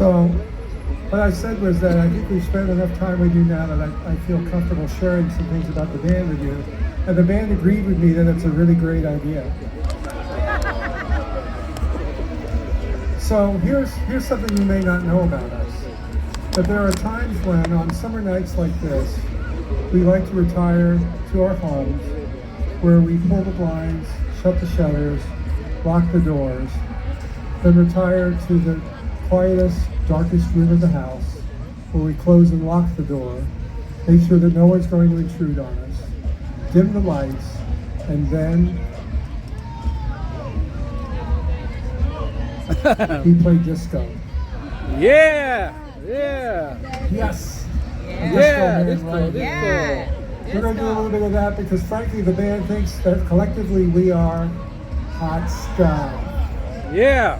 So what I said was that I think we've spent enough time with you now that I feel comfortable sharing some things about the band with you. And the band agreed with me that it's a really great idea. So here's something you may not know about us. But there are times when on summer nights like this, we like to retire to our homes where we pull the blinds, shut the shutters, lock the doors, then retire to the quietest, darkest room of the house where we close and lock the door, make sure that no one's going to intrude on us, dim the lights, and then we play disco. Yeah! Yeah! Yes! Yeah! Disco man, right? Yeah. We're going to do a little bit of that because frankly the band thinks that collectively we are hot stuff. Yeah!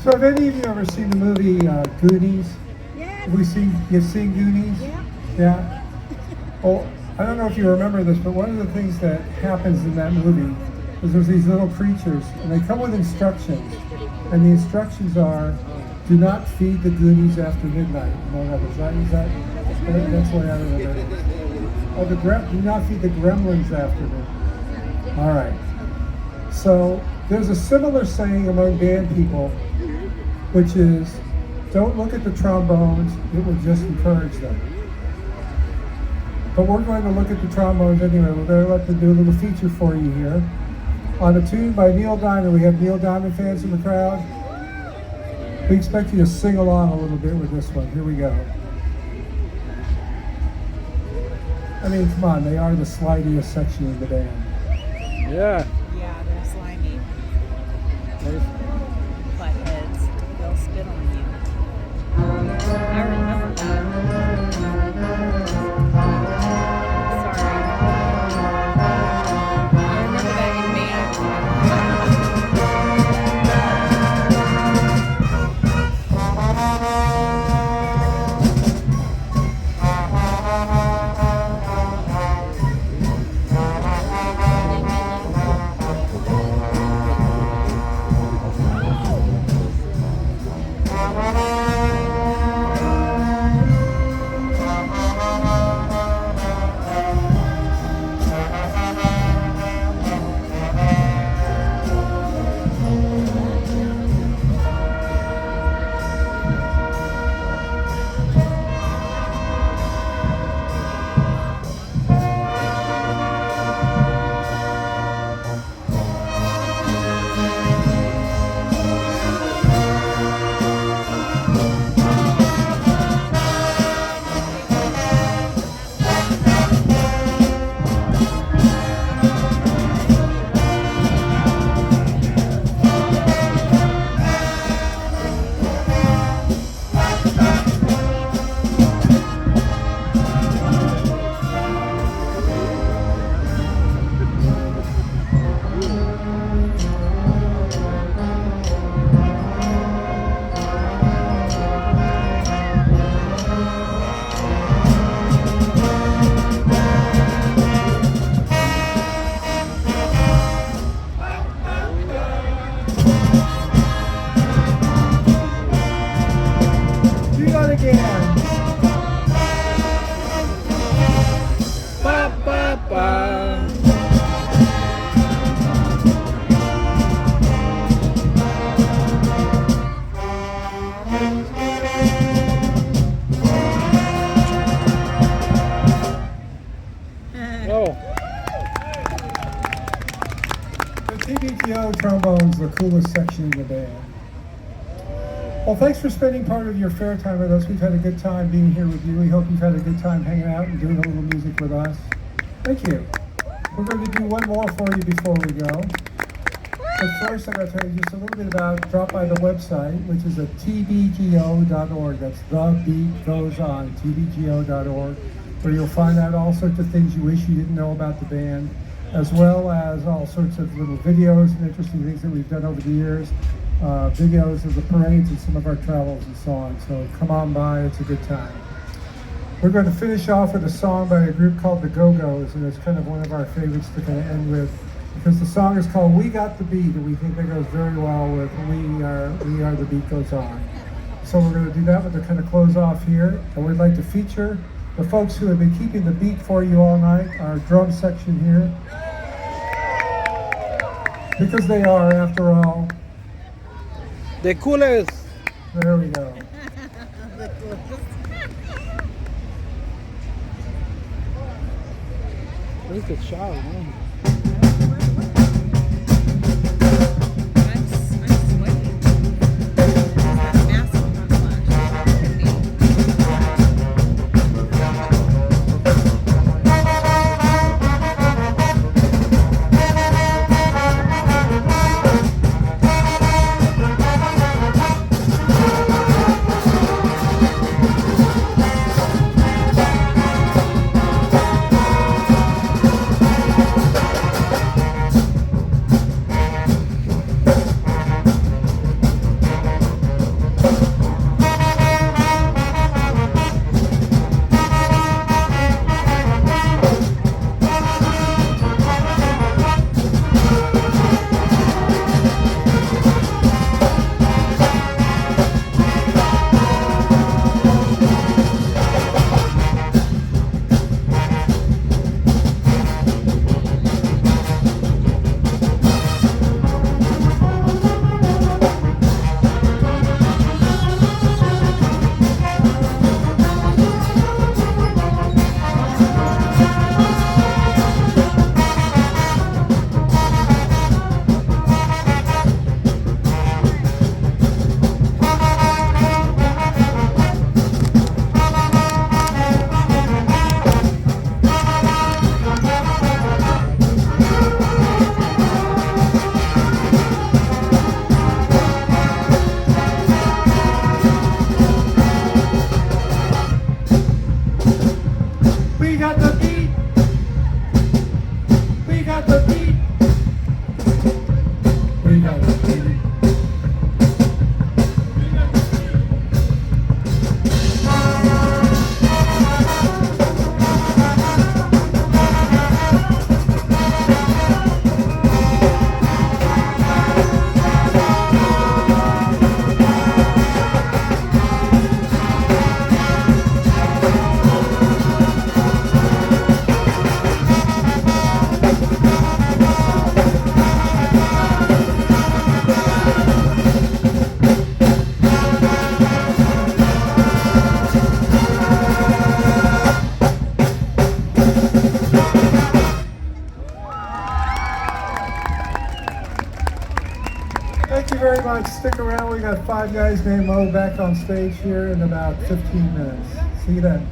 So have any of you ever seen the movie Goonies? Yes. You've seen Goonies? Yeah. Yeah. Well, I don't know if you remember this, but one of the things that happens in that movie is there's these little creatures, and they come with instructions. And the instructions are, do not feed the Goonies after midnight, among others. That's what I remember. Oh, do not feed the Gremlins after midnight. All right. So there's a similar saying among band people, which is, don't look at the trombones, it will just encourage them. But we're going to look at the trombones anyway. We're going to let them do a little feature for you here. On a tune by Neil Diamond. We have Neil Diamond fans in the crowd. We expect you to sing along a little bit with this one. Here we go. I mean, come on, they are the slideyest section of the band. Yeah! Yeah, they're slimy. Buttheads. They'll spit on you. I remember that. Sorry. I remember that in band. the coolest section in the band. Well, thanks for spending part of your fair time with us. We've had a good time being here with you. We hope you've had a good time hanging out and doing a little music with us. Thank you. We're going to do one more for you before we go. But first, I'm going to tell you just a little bit about, drop by the website, which is at tbgo.org. That's The Beat Goes On, tbgo.org, where you'll find out all sorts of things you wish you didn't know about the band, as well as all sorts of little videos and interesting things that we've done over the years, videos of the parades and some of our travels and so on. So come on by, it's a good time. We're going to finish off with a song by a group called the Go-Go's, and it's kind of one of our favorites to kind of end with, because the song is called We Got the Beat, and we think that goes very well with We Are the Beat Goes On. So we're going to do that with the kind of close off here, and we'd like to feature the folks who have been keeping the beat for you all night, our drum section here, because they are, after all, The coolest. there we go. Where's the child, man? I'm sweating. That massive hot Thank you very much. Stick around. We got 5 guys named Mo back on stage here in about 15 minutes. See you then.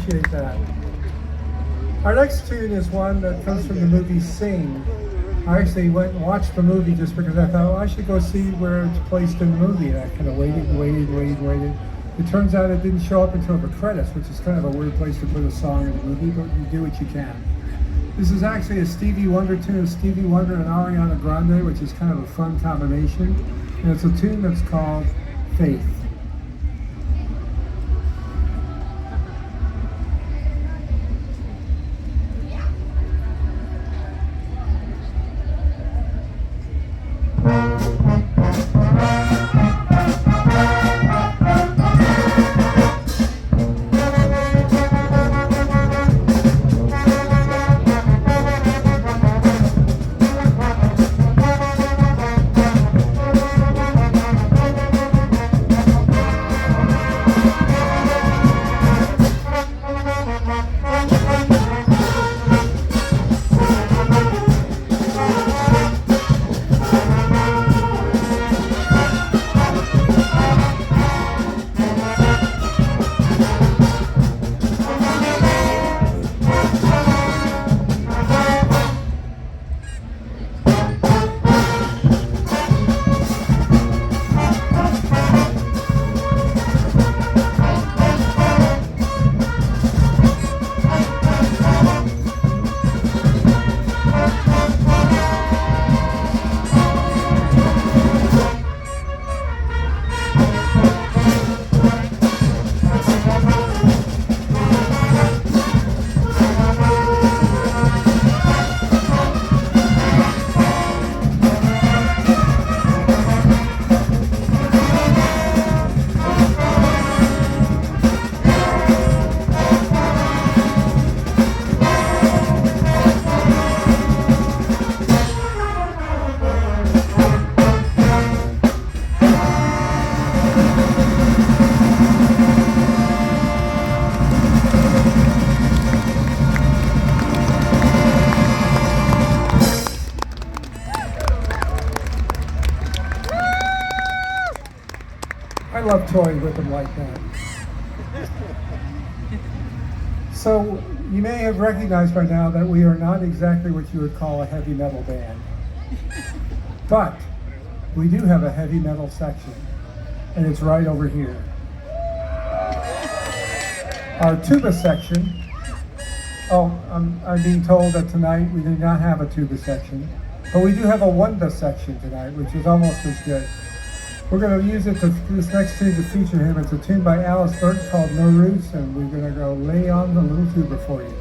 appreciate that. Our next tune is one that comes from the movie Sing. I actually went and watched the movie just because I thought, well, I should go see where it's placed in the movie. And I kind of waited. It turns out it didn't show up until the credits, which is kind of a weird place to put a song in a movie, but you do what you can. This is actually a Stevie Wonder tune of Stevie Wonder and Ariana Grande, which is kind of a fun combination. And it's a tune that's called Faith. I love toying with them like that. So you may have recognized by now that we are not exactly what you would call a heavy metal band. But we do have a heavy metal section, and it's right over here. Our tuba section, I'm being told that tonight we do not have a tuba section, but we do have a wanda section tonight, which is almost as good. We're going to use this next tune to feature him. It's a tune by Alice Burton called No Roots, and we're going to go lay on the little tuba for you.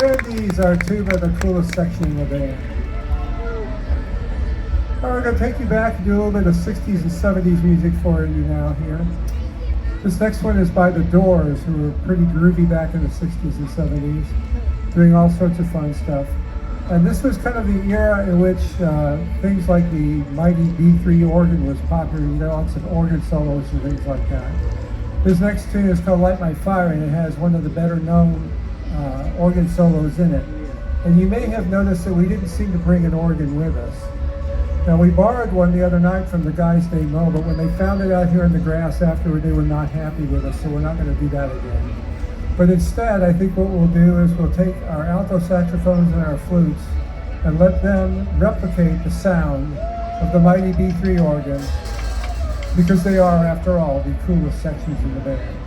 Randy's our tuba, the coolest section in the band. All right, we're going to take you back and do a little bit of 60s and 70s music for you now here. This next one is by The Doors, who were pretty groovy back in the 60s and 70s, doing all sorts of fun stuff. And this was kind of the era in which things like the mighty B3 organ was popular. You know, lots of organ solos and things like that. This next tune is called Light My Fire, and it has one of the better known organ solos in it. And you may have noticed that we didn't seem to bring an organ with us. Now, we borrowed one the other night from the guys they know, but when they found it out here in the grass afterward, they were not happy with us, so we're not going to do that again. But instead, I think what we'll do is we'll take our alto saxophones and our flutes and let them replicate the sound of the mighty B3 organ, because they are, after all, the coolest sections in the band.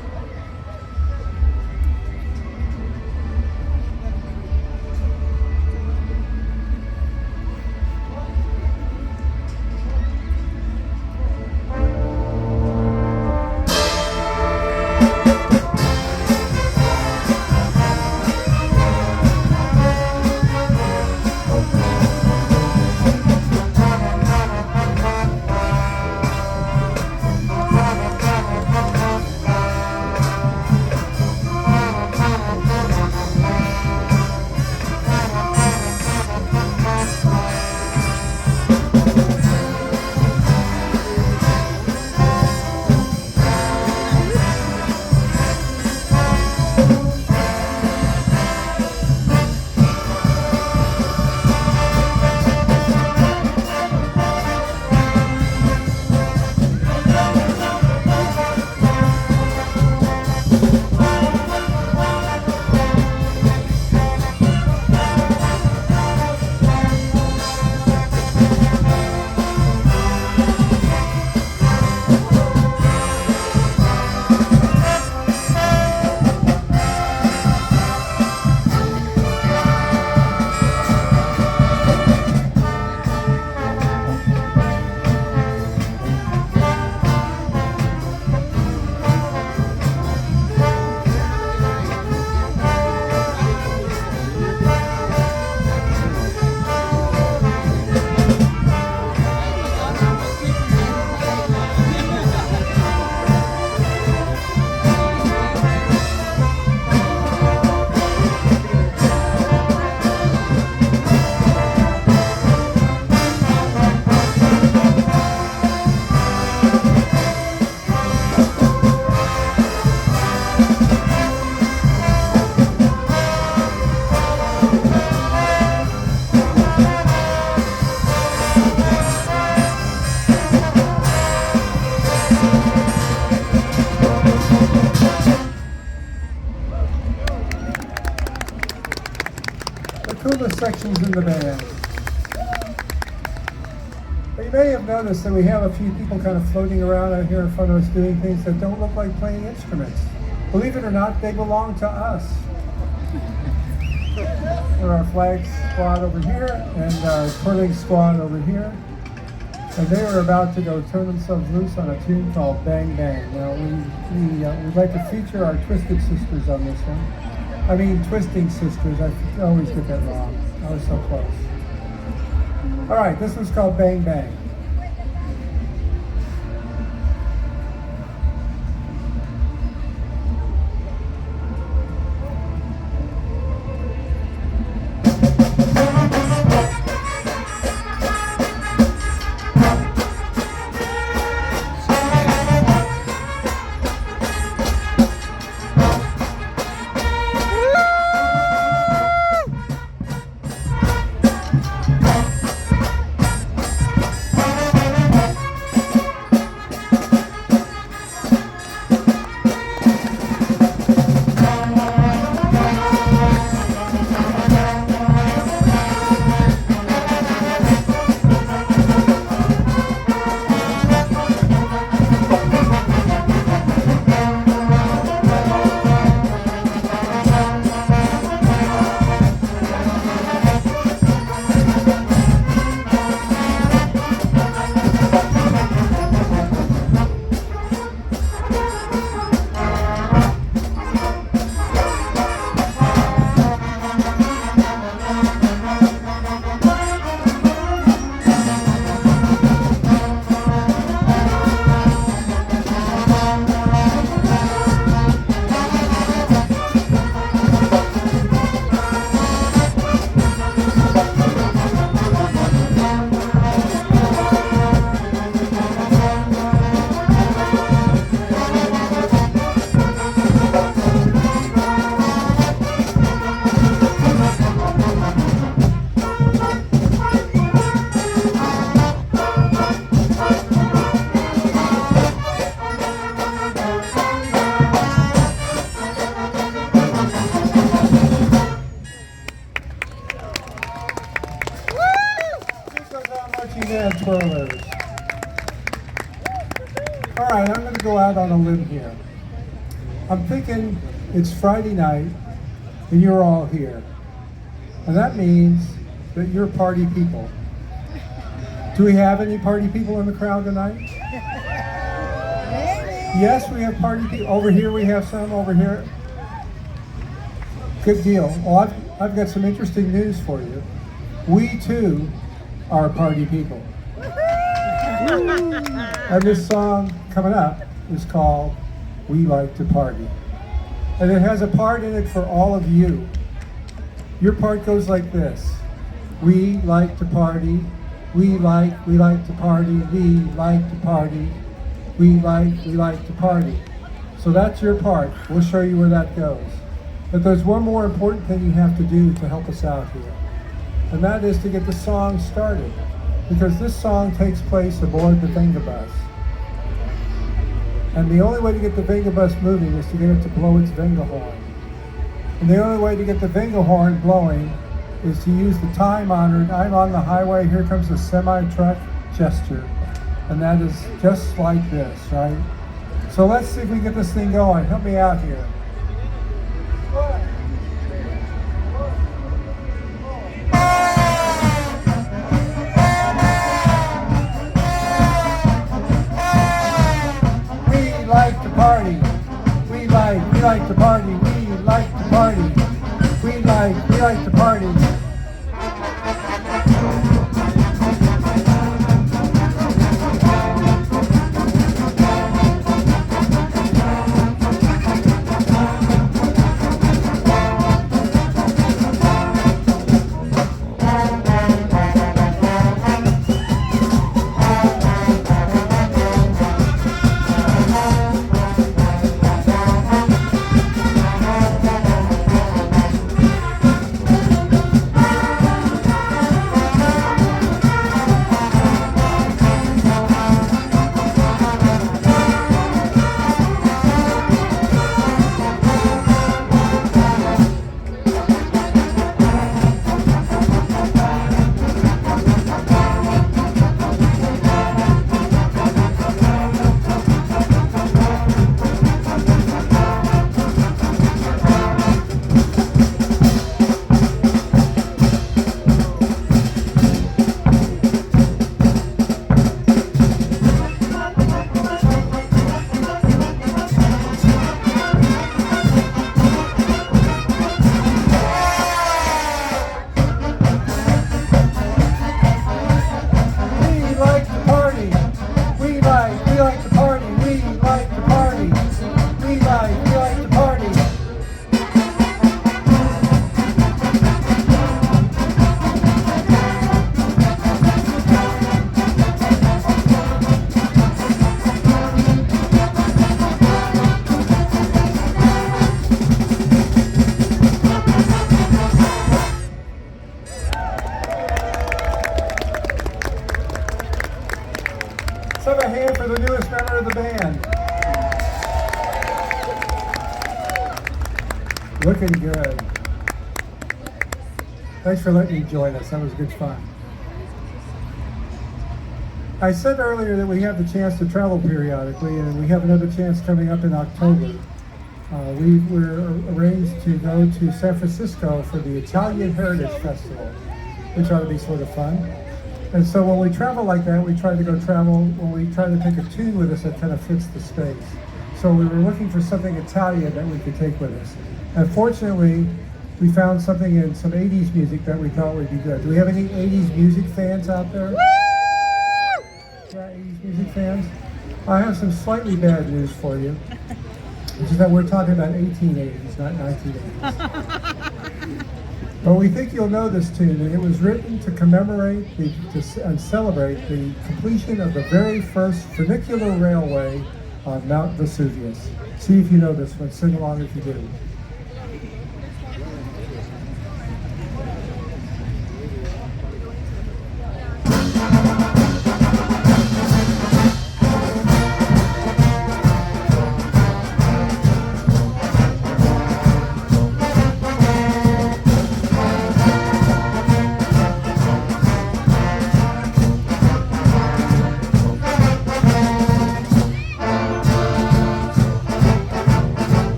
Coolest sections in the band. But you may have noticed that we have a few people kind of floating around out here in front of us doing things that don't look like playing instruments. Believe it or not, they belong to us. We're our flag squad over here and our twirling squad over here. And they were about to go turn themselves loose on a tune called Bang Bang. Now, we'd like to feature our Twisted Sisters on this one. I mean, Twisting Sisters. I always get that wrong. I was so close. All right, this one's called Bang Bang. Snowman Twirlers. All right, I'm going to go out on a limb here. I'm thinking it's Friday night and you're all here. And that means that you're party people. Do we have any party people in the crowd tonight? Yes, we have party people. Over here we have some, over here. Good deal. Well, I've got some interesting news for you. We too are party people. And this song coming up is called We Like to Party. And it has a part in it for all of you. Your part goes like this. We like to party. We like to party. We like to party. We like to party. So that's your part. We'll show you where that goes. But there's one more important thing you have to do to help us out here. And that is to get the song started. Because this song takes place aboard the Venga bus. And the only way to get the Venga bus moving is to get it to blow its Venga horn. And the only way to get the Venga horn blowing is to use the time-honored, I'm on the highway, here comes a semi-truck gesture. And that is just like this, right? So let's see if we can get this thing going. Help me out here. We like to party. We like to party. We like to party. We like to party. Let's have a hand for the newest member of the band. Looking good. Thanks for letting me join us. That was good fun. I said earlier that we have the chance to travel periodically, and we have another chance coming up in October. We're arranged to go to San Francisco for the Italian Heritage Festival, which ought to be sort of fun. And so when we travel like that, we try to when we try to take a tune with us that kind of fits the space. So we were looking for something Italian that we could take with us. And fortunately, we found something in some 80s music that we thought would be good. Do we have any 80s music fans out there? Woo! Yeah, 80s music fans? I have some slightly bad news for you, which is that we're talking about 1880s, not 1980s. But we think you'll know this tune, and it was written to commemorate and celebrate the completion of the very first funicular railway on Mount Vesuvius. See if you know this one. Sing along if you do.